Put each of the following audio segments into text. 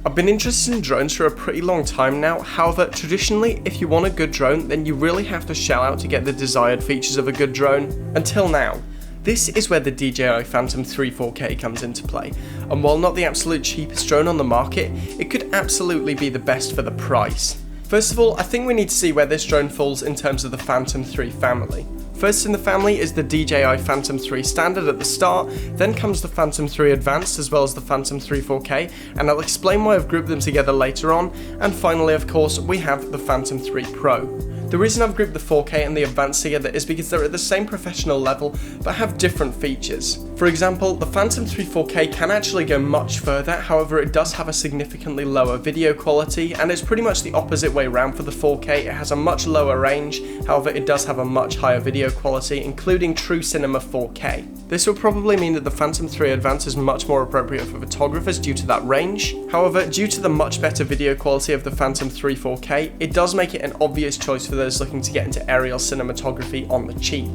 I've been interested in drones for a pretty long time now. However, traditionally, if you want a good drone, then you really have to shell out to get the desired features of a good drone. Until now. This is where the DJI Phantom 3 4K comes into play, and while not the absolute cheapest drone on the market, it could absolutely be the best for the price. First of all, I think we need to see where this drone falls in terms of the Phantom 3 family. First in the family is the DJI Phantom 3 Standard at the start, then comes the Phantom 3 Advanced as well as the Phantom 3 4K, and I'll explain why I've grouped them together later on, and finally of course we have the Phantom 3 Pro. The reason I've grouped the 4K and the Advanced together is because they're at the same professional level but have different features. For example, the Phantom 3 4K can actually go much further, however it does have a significantly lower video quality, and it's pretty much the opposite way around for the 4K. It has a much lower range, however it does have a much higher video quality, including true cinema 4K. This will probably mean that the Phantom 3 Advanced is much more appropriate for photographers due to that range. However, due to the much better video quality of the Phantom 3 4K, it does make it an obvious choice for those looking to get into aerial cinematography on the cheap.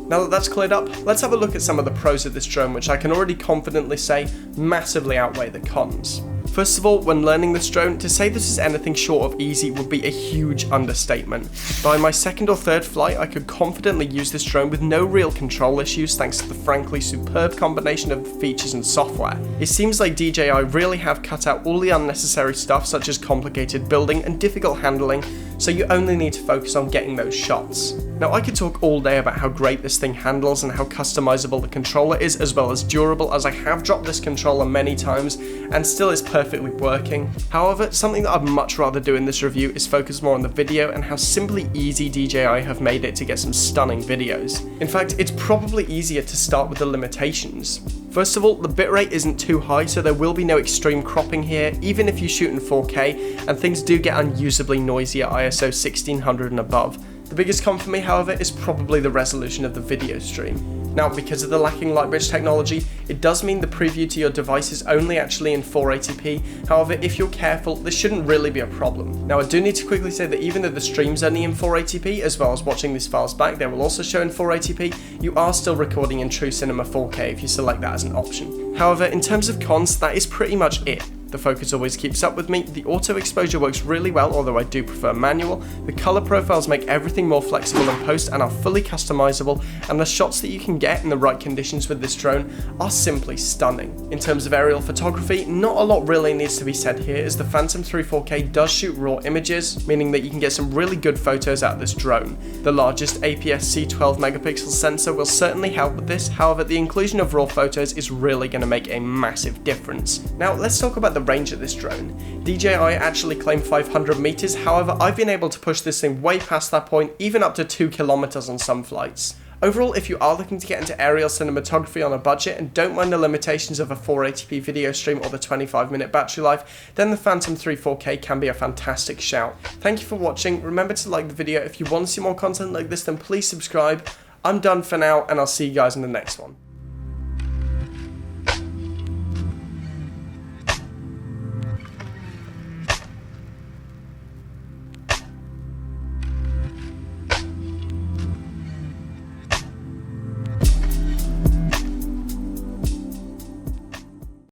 Now that that's cleared up, let's have a look at some of the pros of this drone, which I can already confidently say massively outweigh the cons. First of all, when learning this drone, to say this is anything short of easy would be a huge understatement. By my second or third flight, I could confidently use this drone with no real control issues thanks to the frankly superb combination of features and software. It seems like DJI really have cut out all the unnecessary stuff such as complicated building and difficult handling, so you only need to focus on getting those shots. Now I could talk all day about how great this thing handles and how customizable the controller is, as well as durable, as I have dropped this controller many times and still is perfectly working. However, something that I'd much rather do in this review is focus more on the video and how simply easy DJI have made it to get some stunning videos. In fact, it's probably easier to start with the limitations. First of all, the bitrate isn't too high, so there will be no extreme cropping here, even if you shoot in 4K, and things do get unusably noisy at ISO 1600 and above. The biggest con for me, however, is probably the resolution of the video stream. Now, because of the lacking light bridge technology, it does mean the preview to your device is only actually in 480p, however, if you're careful, this shouldn't really be a problem. Now, I do need to quickly say that even though the stream's only in 480p, as well as watching these files back, they will also show in 480p, you are still recording in true cinema 4K if you select that as an option. However, in terms of cons, that is pretty much it. The focus always keeps up with me, the auto exposure works really well, although I do prefer manual, the color profiles make everything more flexible in post and are fully customizable, and the shots that you can get in the right conditions with this drone are simply stunning. In terms of aerial photography, not a lot really needs to be said here, as the Phantom 3 4K does shoot raw images, meaning that you can get some really good photos out of this drone. The largest APS-C 12 megapixel sensor will certainly help with this, however the inclusion of raw photos is really going to make a massive difference. Now let's talk about the range of this drone. DJI actually claim 500 meters, however I've been able to push this thing way past that point, even up to 2 kilometers on some flights. Overall, if you are looking to get into aerial cinematography on a budget and don't mind the limitations of a 480p video stream or the 25-minute battery life, then the Phantom 3 4K can be a fantastic shout. Thank you for watching. Remember to like the video. If you want to see more content like this, then please subscribe. I'm done for now, and I'll see you guys in the next one.